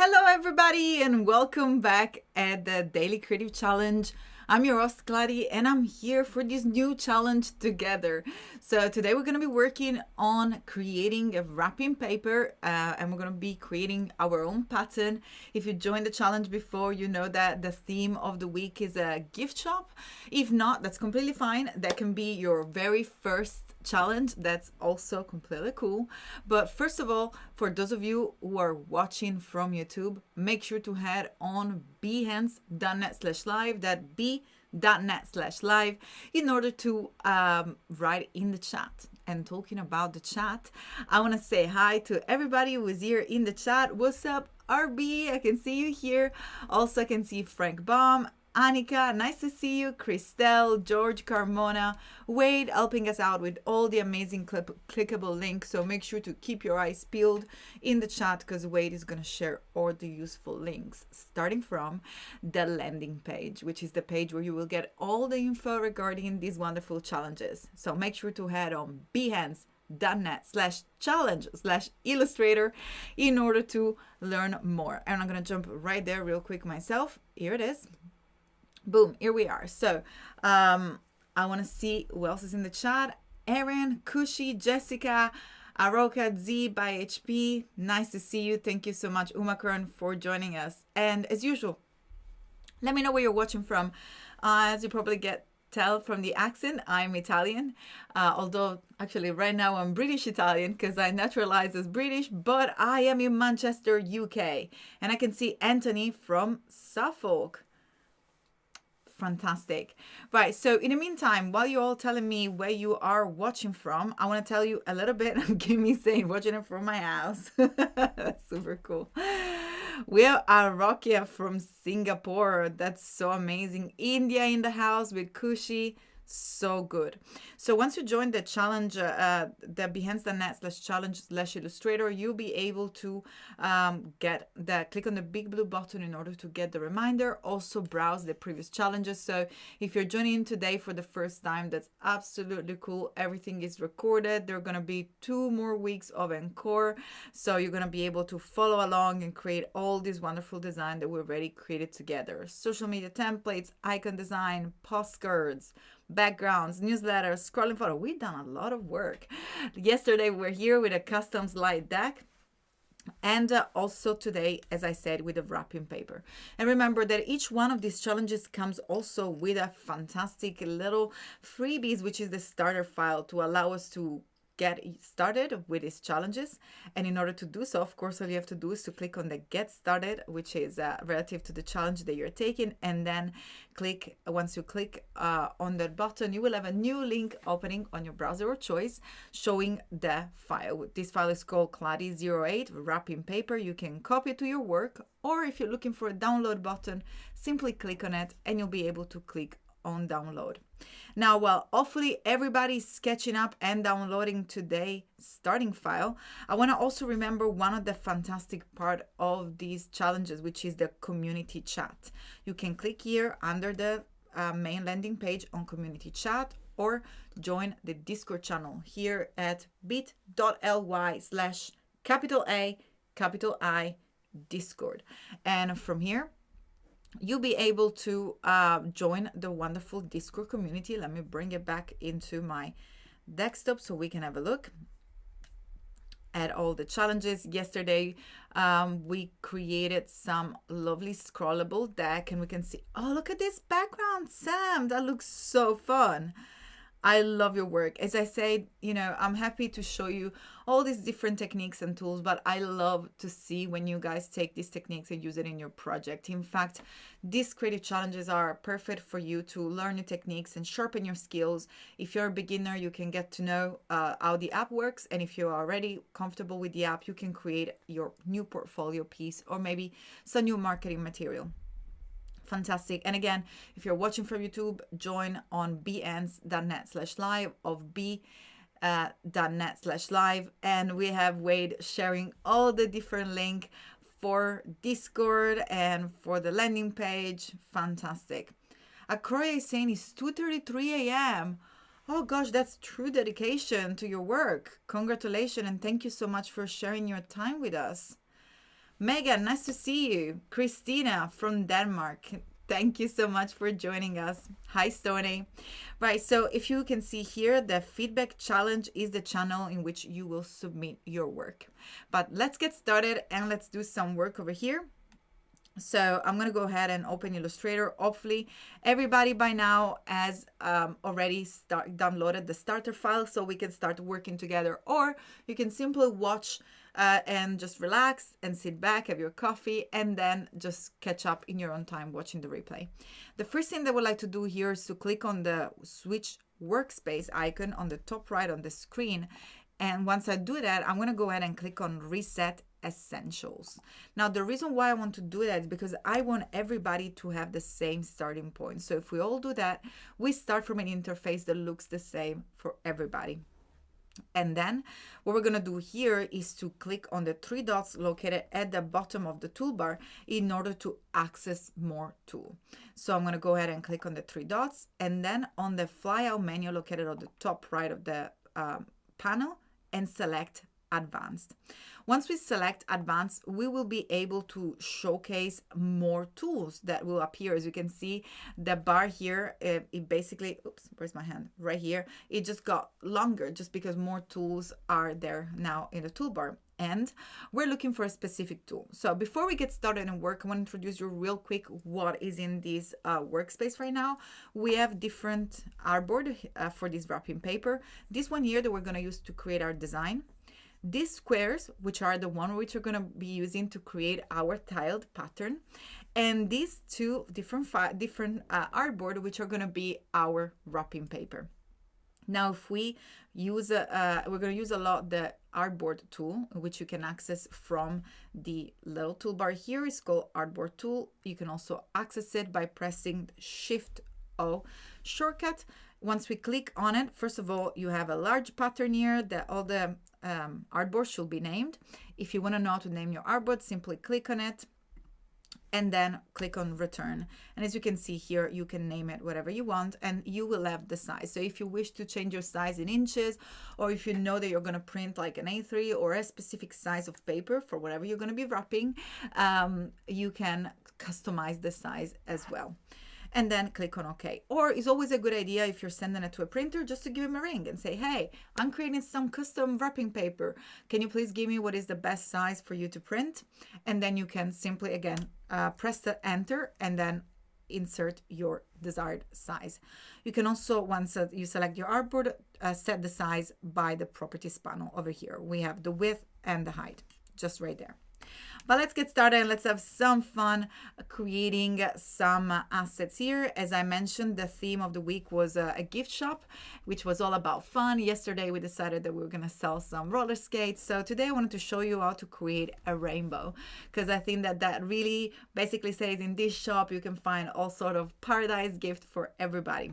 Hello everybody and welcome back at the Daily Creative Challenge. I'm your host Clary and I'm here for this new challenge together. So today we're going to be working on creating a wrapping paper and we're going to be creating our own pattern. If you joined the challenge before, you know that the theme of the week is a gift shop. If not, that's completely fine. That can be your very first challenge. That's also completely cool. But first of all, for those of you who are watching from YouTube, make sure to head on behance.net/live, that b.net/live, in order to write in the chat. And talking about the chat, I want to say hi to everybody who is here in the chat. What's up, RB? I can see you here. Also, I can see Frank Baum, Annika, nice to see you, Christelle, George Carmona, Wade helping us out with all the amazing clickable links. So make sure to keep your eyes peeled in the chat because Wade is going to share all the useful links, starting from the landing page, which is the page where you will get all the info regarding these wonderful challenges. So make sure to head on behance.net/challenge/illustrator in order to learn more. And I'm going to jump right there real quick myself. Here it is. Boom, here we are. So I want to see who else is in the chat. Erin, Kushi, Jessica, Aroka, Z by HP. Nice to see you. Thank you so much, Umakern, for joining us. And as usual, let me know where you're watching from. As you probably tell from the accent, I'm Italian. Although actually right now I'm British Italian because I naturalized as British, but I am in Manchester, UK. And I can see Anthony from Suffolk. Fantastic. Right, so in the meantime, while you're all telling me where you are watching from, I want to tell you a little bit of Gimme saying watching it from my house. That's super cool. We have Arokia from Singapore. That's so amazing. India in the house with Kushi. So good. So once you join the challenge, the behance.net/challenge/illustrator, you'll be able to click on the big blue button in order to get the reminder. Also browse the previous challenges. So if you're joining in today for the first time, that's absolutely cool. Everything is recorded. There are going to be 2 more weeks of encore. So you're going to be able to follow along and create all this wonderful design that we've already created together. Social media templates, icon design, postcards, backgrounds, newsletters, scrolling photo. We've done a lot of work. Yesterday we're here with a custom slide deck, and also today, as I said, with a wrapping paper. And remember that each one of these challenges comes also with a fantastic little freebies, which is the starter file to allow us to get started with these challenges. And in order to do so, of course, all you have to do is to click on the get started, which is relative to the challenge that you're taking, and then once you click on that button, you will have a new link opening on your browser of choice showing the file. This file is called Clady08 wrapping paper. You can copy it to your work, or if you're looking for a download button, simply click on it and you'll be able to click on download. Now, while hopefully everybody's sketching up and downloading today's starting file, I want to also remember one of the fantastic part of these challenges, which is the community chat. You can click here under the main landing page on community chat, or join the Discord channel here at bit.ly/A Discord. And from here, you'll be able to join the wonderful Discord community. Let me bring it back into my desktop so we can have a look at all the challenges. Yesterday, we created some lovely scrollable deck, and we can see, oh, look at this background, Sam. That looks so fun. I love your work. As I said, I'm happy to show you all these different techniques and tools, but I love to see when you guys take these techniques and use it in your project. In fact, these creative challenges are perfect for you to learn new techniques and sharpen your skills. If you're a beginner, you can get to know how the app works. And if you're already comfortable with the app, you can create your new portfolio piece or maybe some new marketing material. Fantastic. And again, if you're watching from YouTube, join on behance.net/live of b.net/live. And we have Wade sharing all the different links for Discord and for the landing page. Fantastic. Akroya is saying it's 2:33 a.m. Oh gosh, that's true dedication to your work. Congratulations and thank you so much for sharing your time with us. Megan, nice to see you. Christina from Denmark. Thank you so much for joining us. Hi, Stoney. Right, so if you can see here, the feedback challenge is the channel in which you will submit your work. But let's get started and let's do some work over here. So I'm going to go ahead and open Illustrator. Hopefully everybody by now has already downloaded the starter file so we can start working together, or you can simply watch and just relax and sit back, have your coffee, and then just catch up in your own time watching the replay. The first thing that I would like to do here is to click on the switch workspace icon on the top right on the screen. And once I do that, I'm going to go ahead and click on Reset Essentials. Now, the reason why I want to do that is because I want everybody to have the same starting point. So if we all do that, we start from an interface that looks the same for everybody. And then what we're going to do here is to click on the three dots located at the bottom of the toolbar in order to access more tool. So I'm going to go ahead and click on the three dots, and then on the flyout menu located on the top right of the panel, and select Advanced. Once we select Advanced, we will be able to showcase more tools that will appear. As you can see, the bar here, it basically, oops, where's my hand? Right here. It just got longer just because more tools are there now in the toolbar. And we're looking for a specific tool. So before we get started in work, I want to introduce you real quick what is in this workspace right now. We have different artboard for this wrapping paper. This one here that we're going to use to create our design. These squares, which are the one which we're going to be using to create our tiled pattern, and these two different artboard, which are going to be our wrapping paper. Now, if we use, we're going to use a lot the Artboard tool, which you can access from the little toolbar here. It's called Artboard tool. You can also access it by pressing Shift-O shortcut. Once we click on it, first of all, you have a large pattern here that all the artboard should be named. If you want to know how to name your artboard, simply click on it and then click on return. And as you can see here, you can name it whatever you want and you will have the size. So if you wish to change your size in inches, or if you know that you're going to print like an A3 or a specific size of paper for whatever you're going to be wrapping, you can customize the size as well. And then click on OK. Or it's always a good idea if you're sending it to a printer just to give him a ring and say, hey, I'm creating some custom wrapping paper. Can you please give me what is the best size for you to print? And then you can simply, again, press the enter and then insert your desired size. You can also, once you select your artboard, set the size by the properties panel over here. We have the width and the height, just right there. But let's get started and let's have some fun creating some assets here. As I mentioned, the theme of the week was a gift shop, which was all about fun. Yesterday, we decided that we were going to sell some roller skates. So today I wanted to show you how to create a rainbow, because I think that that really basically says in this shop, you can find all sort of paradise gift for everybody.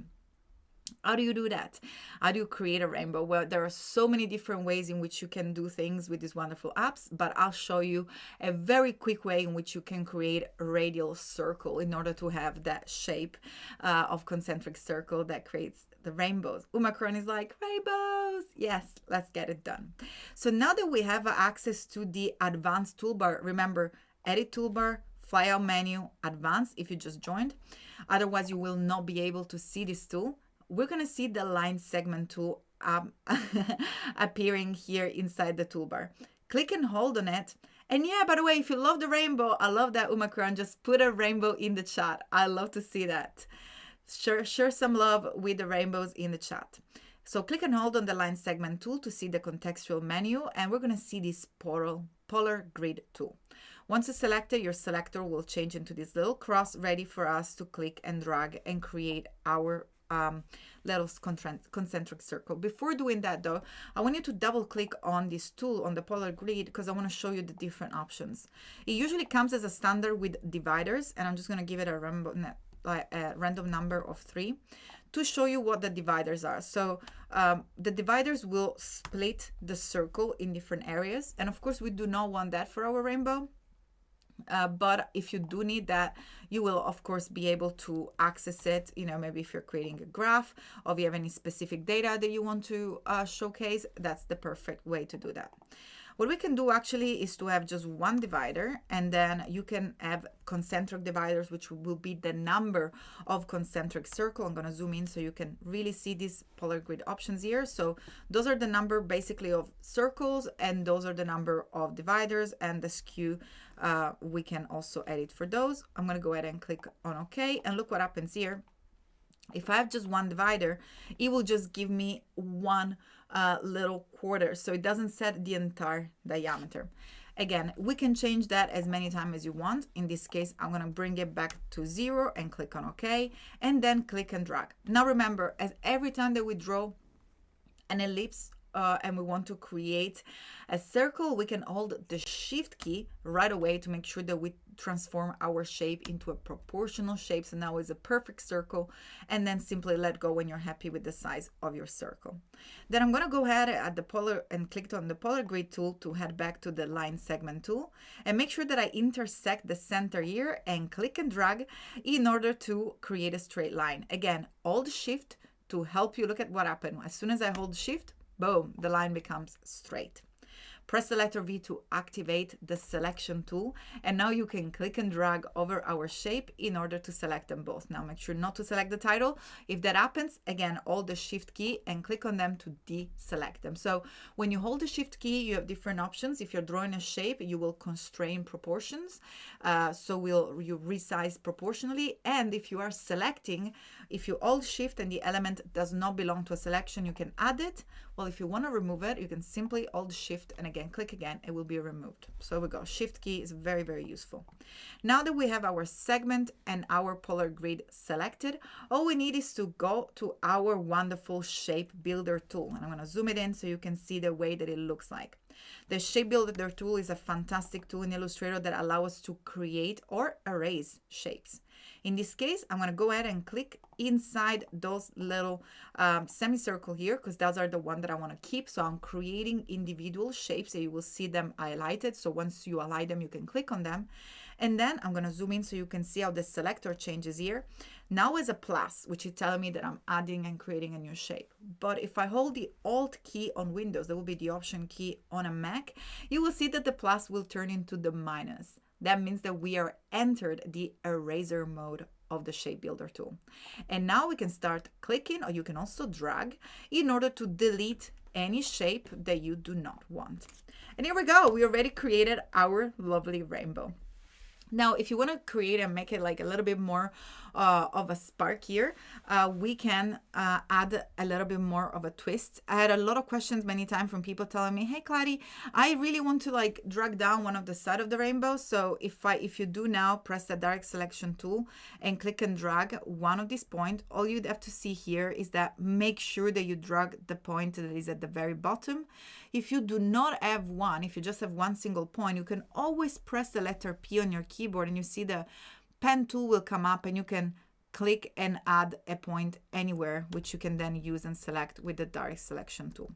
How do you do that? How do you create a rainbow? Well, there are so many different ways in which you can do things with these wonderful apps, but I'll show you a very quick way in which you can create a radial circle in order to have that shape of concentric circle that creates the rainbows. Umacron is like, rainbows! Yes, let's get it done. So now that we have access to the advanced toolbar, remember, edit toolbar, flyout menu, advanced if you just joined. Otherwise, you will not be able to see this tool. We're going to see the line segment tool appearing here inside the toolbar. Click and hold on it. And yeah, by the way, if you love the rainbow, I love that, Umacron, just put a rainbow in the chat. I love to see that. Share some love with the rainbows in the chat. So click and hold on the line segment tool to see the contextual menu, and we're going to see this polar grid tool. Once you select it, your selector will change into this little cross ready for us to click and drag and create our little concentric circle. Before doing that though, I want you to double click on this tool on the polar grid because I want to show you the different options. It usually comes as a standard with dividers, and I'm just going to give it a random number of 3 to show you what the dividers are. So the dividers will split the circle in different areas, and of course we do not want that for our rainbow. But if you do need that, you will of course be able to access it, maybe if you're creating a graph or if you have any specific data that you want to showcase, that's the perfect way to do that. What we can do actually is to have just one divider, and then you can have concentric dividers, which will be the number of concentric circle. I'm going to zoom in so you can really see these polar grid options here. So those are the number basically of circles, and those are the number of dividers, and the skew we can also edit for those. I'm going to go ahead and click on OK, and look what happens here. If I have just one divider, it will just give me one little quarter, so it doesn't set the entire diameter. Again, we can change that as many times as you want. In this case, I'm going to bring it back to 0 and click on OK, and then click and drag. Now remember, as every time that we draw an ellipse and we want to create a circle, we can hold the Shift key right away to make sure that we transform our shape into a proportional shape. So now it's a perfect circle, and then simply let go when you're happy with the size of your circle. Then I'm going to go ahead at the polar and click on the polar grid tool to head back to the line segment tool, and make sure that I intersect the center here and click and drag in order to create a straight line. Again, hold Shift to help you. Look at what happened. As soon as I hold Shift, boom, the line becomes straight. Press the letter V to activate the selection tool, and now you can click and drag over our shape in order to select them both. Now make sure not to select the title. If that happens, again, hold the Shift key and click on them to deselect them. So when you hold the Shift key, you have different options. If you're drawing a shape, you will constrain proportions, so you resize proportionally. And if you are selecting, if you hold Shift and the element does not belong to a selection, you can add it. Well, if you want to remove it, you can simply hold Shift and again click again, it will be removed. So here we go. Shift key is very, very useful. Now that we have our segment and our polar grid selected, all we need is to go to our wonderful shape builder tool. And I'm going to zoom it in so you can see the way that it looks like. The shape builder tool is a fantastic tool in Illustrator that allows us to create or erase shapes. In this case, I'm going to go ahead and click inside those little semicircle here, because those are the one that I want to keep. So I'm creating individual shapes, and you will see them highlighted. So once you highlight them, you can click on them. And then I'm going to zoom in so you can see how the selector changes here. Now is a plus, which is telling me that I'm adding and creating a new shape. But if I hold the Alt key on Windows, that will be the Option key on a Mac, you will see that the plus will turn into the minus. That means that we are entered the eraser mode of the shape builder tool. And now we can start clicking, or you can also drag in order to delete any shape that you do not want. And here we go. We already created our lovely rainbow. Now, if you want to create and make it like a little bit more of a spark here, we can add a little bit more of a twist. I had a lot of questions many times from people telling me, hey, Claudia, I really want to like drag down one of the side of the rainbow. So if you do now, press the direct selection tool and click and drag one of these points, all you'd have to see here is that make sure that you drag the point that is at the very bottom. If you do not have one, if you just have one single point, you can always press the letter P on your keyboard, and you see the pen tool will come up, and you can click and add a point anywhere, which you can then use and select with the direct selection tool.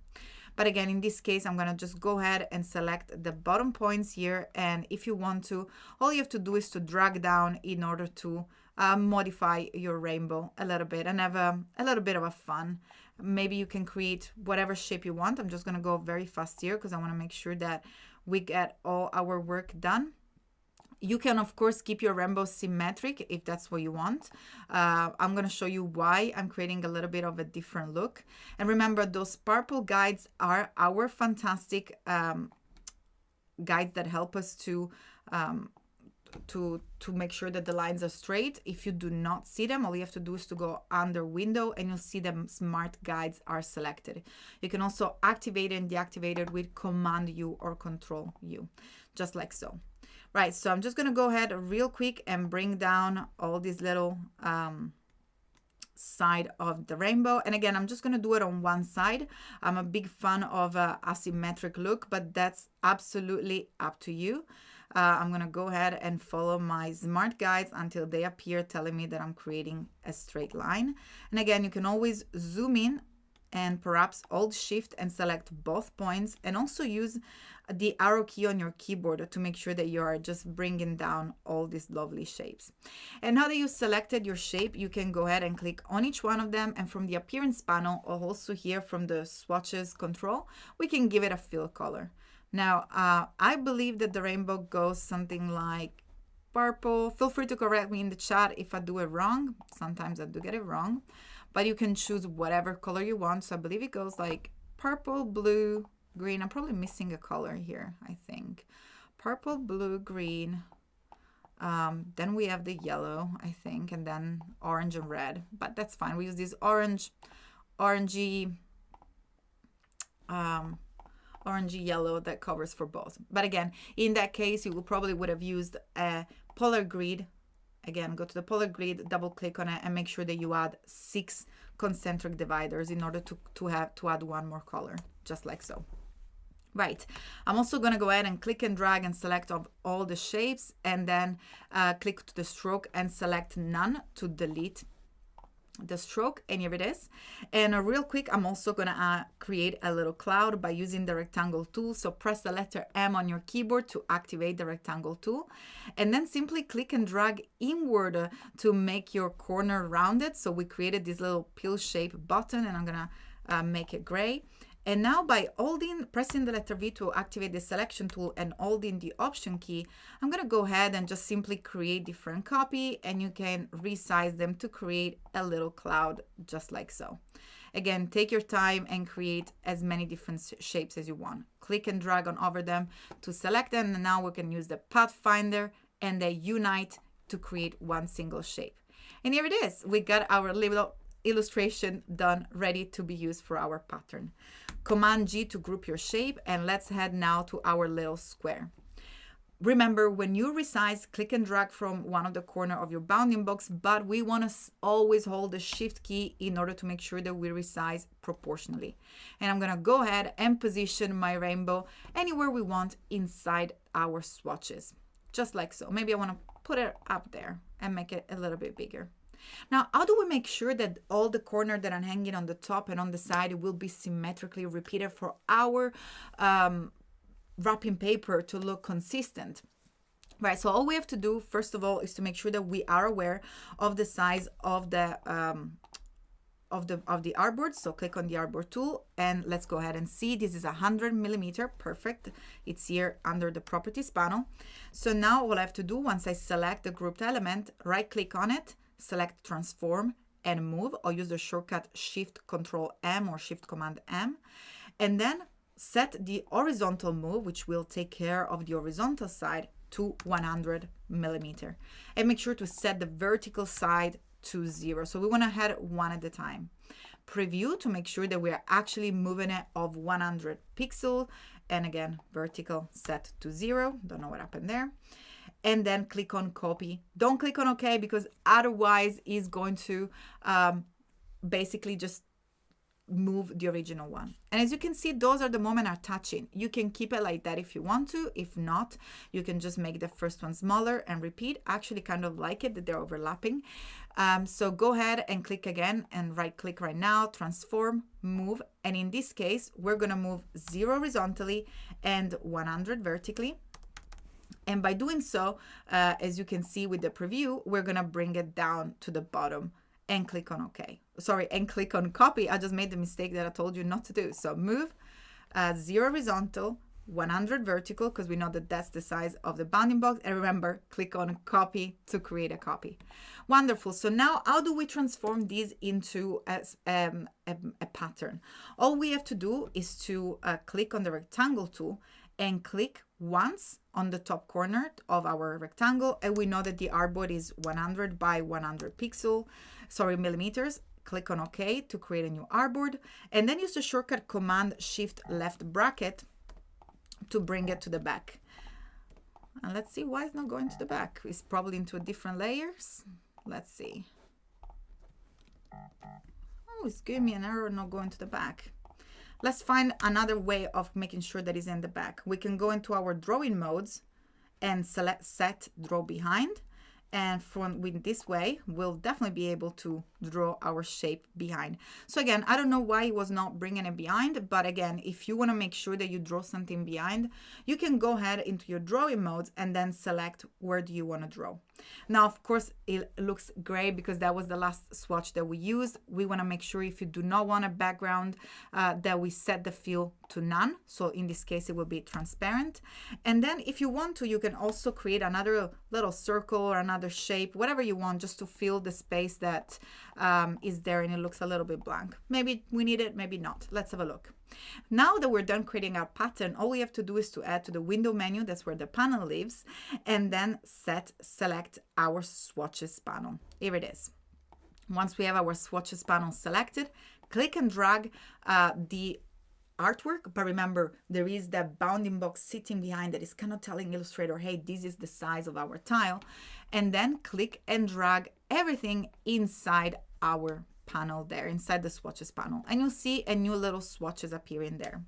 But again, in this case, I'm going to just go ahead and select the bottom points here. And if you want to, all you have to do is to drag down in order to modify your rainbow a little bit and have a little bit of a fun. Maybe you can create whatever shape you want. I'm just going to go very fast here because I want to make sure that we get all our work done. You can, of course, keep your rainbow symmetric if that's what you want. I'm going to show you why I'm creating a little bit of a different look. And remember, those purple guides are our fantastic guides that help us to make sure that the lines are straight. If you do not see them, all you have to do is to go under window and you'll see them smart guides are selected. You can also activate and deactivate it with Command U or Control U, just like so. Right, so I'm just going to go ahead real quick and bring down all these little side of the rainbow. And again, I'm just going to do it on one side. I'm a big fan of a asymmetric look, but that's absolutely up to you. I'm going to go ahead and follow my smart guides until they appear telling me that I'm creating a straight line. And again, you can always zoom in and perhaps hold Shift and select both points, and also use the arrow key on your keyboard to make sure that you are just bringing down all these lovely shapes. And now that you selected your shape, you can go ahead and click on each one of them, and from the appearance panel, or also here from the swatches control, we can give it a fill color. Now, I believe that the rainbow goes something like purple. Feel free to correct me in the chat if I do it wrong. Sometimes I do get it wrong, but you can choose whatever color you want. So I believe it goes like purple, blue, green. I'm probably missing a color here, I think. Purple, blue, green. Then we have the yellow, I think, and then orange and red. But that's fine. We use this orangey yellow that covers for both. But again, in that case, you probably would have used a polar grid. Again, go to the polar grid, double click on it, and make sure that you add 6 concentric dividers in order to add one more color, just like so. Right, I'm also going to go ahead and click and drag and select all the shapes, and then click to the stroke and select none to delete the stroke, and here it is. And real quick, I'm also going to create a little cloud by using the rectangle tool. So press the letter M on your keyboard to activate the rectangle tool, and then simply click and drag inward to make your corner rounded. So we created this little pill shape button, and I'm going to make it gray. And now by pressing the letter V to activate the selection tool and holding the option key, I'm going to go ahead and just simply create different copy, and you can resize them to create a little cloud just like so. Again, take your time and create as many different shapes as you want. Click and drag on over them to select them, and now we can use the Pathfinder and the Unite to create one single shape. And here it is. We got our little illustration done, ready to be used for our pattern. Command G to group your shape, and let's head now to our little square. Remember, when you resize, click and drag from one of the corner of your bounding box, but we want to always hold the shift key in order to make sure that we resize proportionally. And I'm going to go ahead and position my rainbow anywhere we want inside our swatches, just like so. Maybe I want to put it up there and make it a little bit bigger. Now, how do we make sure that all the corner that I'm hanging on the top and on the side will be symmetrically repeated for our wrapping paper to look consistent? Right, so all we have to do, first of all, is to make sure that we are aware of the size of the artboard. So click on the artboard tool, and let's go ahead and see. This is 100 millimeter, perfect. It's here under the properties panel. So now all I have to do, once I select the grouped element, right click on it, select transform and move, or use the shortcut Shift Control M or Shift Command M, and then set the horizontal move, which will take care of the horizontal side, to 100 millimeter, and make sure to set the vertical side to 0. So we want to head one at a time. Preview to make sure that we are actually moving it of 100 pixel, and again, vertical set to 0. Don't know what happened there. And then click on copy. Don't click on OK, because otherwise it's going to basically just move the original one. And as you can see, those are the moment are touching. You can keep it like that if you want to. If not, you can just make the first one smaller and repeat. I actually kind of like it that they're overlapping. So go ahead and click again and right click right now, transform, move. And in this case, we're going to move 0 horizontally and 100 vertically. And by doing so, as you can see with the preview, we're going to bring it down to the bottom and click on OK. Sorry, and click on copy. I just made the mistake that I told you not to do. So move 0 horizontal, 100 vertical, because we know that that's the size of the bounding box. And remember, click on copy to create a copy. Wonderful. So now how do we transform these into a pattern? All we have to do is to click on the rectangle tool and click once on the top corner of our rectangle, and we know that the artboard is 100 by 100 millimeters. Click on OK to create a new artboard, and then use the shortcut Command Shift left bracket to bring it to the back. And let's see why it's not going to the back. It's probably into different layers. Let's see. Oh, it's giving me an error not going to the back. Let's find another way of making sure that it's in the back. We can go into our drawing modes and select Set Draw Behind. And with this way, we'll definitely be able to draw our shape behind. So again, I don't know why it was not bringing it behind, but again, if you want to make sure that you draw something behind, you can go ahead into your drawing modes and then select where do you want to draw. Now, of course, it looks great because that was the last swatch that we used. We want to make sure if you do not want a background that we set the fill to none. So in this case, it will be transparent. And then if you want to, you can also create another little circle or another shape, whatever you want, just to fill the space that is there and it looks a little bit blank. Maybe we need it, maybe not. Let's have a look. Now that we're done creating our pattern, all we have to do is to add to the window menu, that's where the panel lives, and then select our swatches panel. Here it is. Once we have our swatches panel selected, click and drag the artwork, but remember there is that bounding box sitting behind that is kind of telling Illustrator, hey, this is the size of our tile, and then click and drag everything inside our panel there, inside the swatches panel, and you'll see a new little swatches appearing there.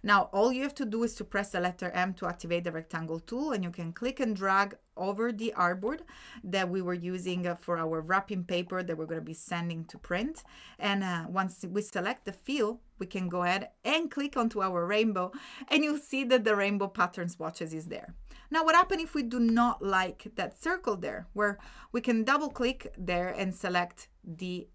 Now all you have to do is to press the letter M to activate the rectangle tool, and you can click and drag over the artboard that we were using for our wrapping paper that we're going to be sending to print. And once we select the fill, we can go ahead and click onto our rainbow, and you'll see that the rainbow pattern swatches is there. Now what happens if we do not like that circle there? Where we can double click there and select the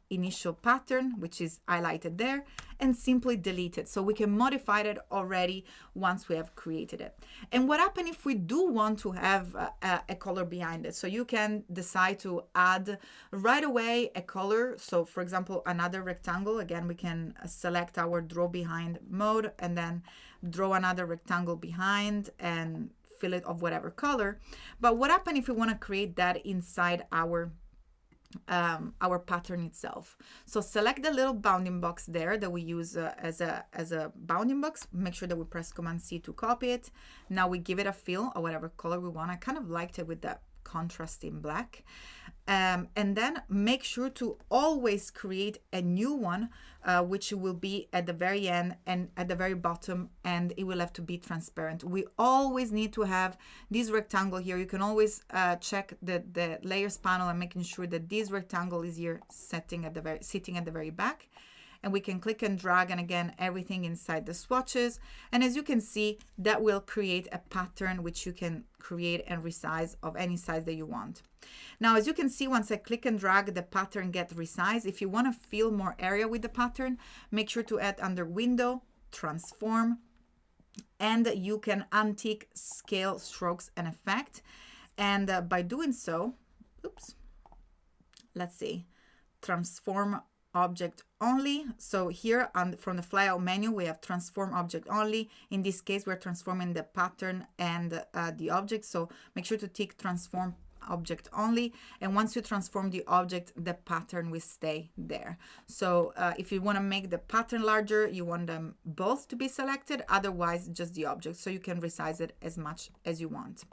initial pattern, which is highlighted there, and simply delete it. So we can modify it already once we have created it. And what happens if we do want to have a color behind it? So you can decide to add right away a color. So for example, another rectangle. Again, we can select our draw behind mode and then draw another rectangle behind and fill it of whatever color. But what happens if we want to create that inside our pattern itself? So select the little bounding box there that we use as a bounding box. Make sure that we press Command C to copy it. Now we give it a fill or whatever color we want. I kind of liked it with that contrast in black. And then make sure to always create a new one, which will be at the very end and at the very bottom, and it will have to be transparent. We always need to have this rectangle here. You can always check the layers panel and making sure that this rectangle is here sitting at the very back. And we can click and drag, and again, everything inside the swatches. And as you can see, that will create a pattern which you can create and resize of any size that you want. Now, as you can see, once I click and drag, the pattern gets resized. If you want to fill more area with the pattern, make sure to add under Window, Transform, and you can untick Scale, Strokes, and Effect. And by doing so, let's see, Transform Object Only. So here from the flyout menu, we have Transform Object Only. In this case, we're transforming the pattern and the object. So make sure to tick Transform Object Only, and once you transform the object, the pattern will stay there. So if you want to make the pattern larger, you want them both to be selected, otherwise just the object, so you can resize it as much as you want.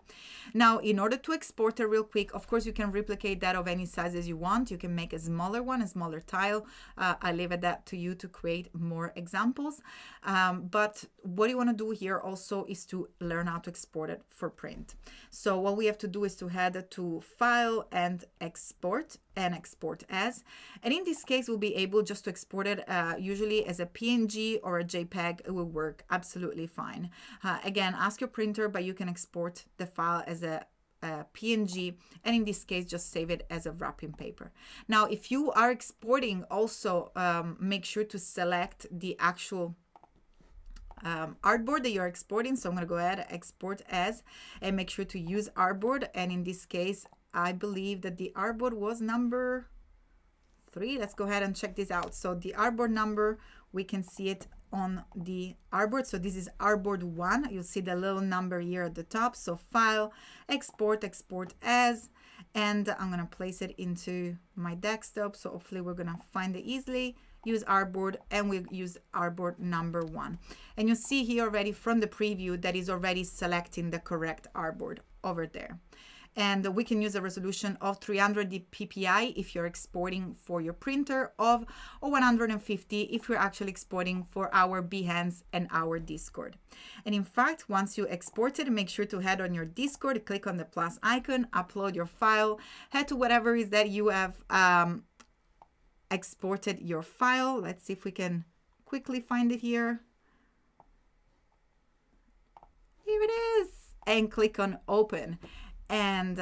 Now, in order to export it real quick, of course you can replicate that of any size as you want. You can make a smaller one, a smaller tile. I leave it that to you to create more examples, but what you want to do here also is to learn how to export it for print. So what we have to do is to head to File and Export as, and in this case we'll be able just to export it usually as a PNG or a JPEG. It will work absolutely fine. Again, ask your printer, but you can export the file as a PNG, and in this case just save it as a wrapping paper. Now if you are exporting, also make sure to select the actual artboard that you're exporting. So I'm going to go ahead and export as, and make sure to use artboard. And in this case, I believe that the artboard was number 3. Let's go ahead and check this out. So the artboard number, we can see it on the artboard. So this is artboard 1. You'll see the little number here at the top. So File, Export as, and I'm going to place it into my desktop. So hopefully we're going to find it easily. Use artboard, and we use artboard number 1. And you see here already from the preview that is already selecting the correct artboard over there. And we can use a resolution of 300 ppi if you're exporting for your printer, or 150 if you're actually exporting for our Behance and our Discord. And in fact, once you export it, make sure to head on your Discord, click on the plus icon, upload your file, head to whatever is that you have exported your file. Let's see if we can quickly find it here. Here it is. And click on open. And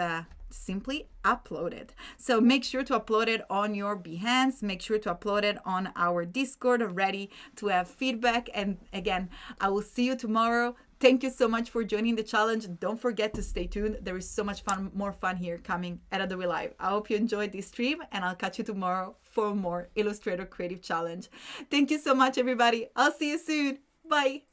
simply upload it. So make sure to upload it on your Behance, make sure to upload it on our Discord, ready to have feedback. And again, I will see you tomorrow. Thank you so much for joining the challenge. Don't forget to stay tuned. There is so much fun, more fun here coming at Adobe Live. I hope you enjoyed this stream, and I'll catch you tomorrow for more Illustrator Creative Challenge. Thank you so much, everybody. I'll see you soon. Bye.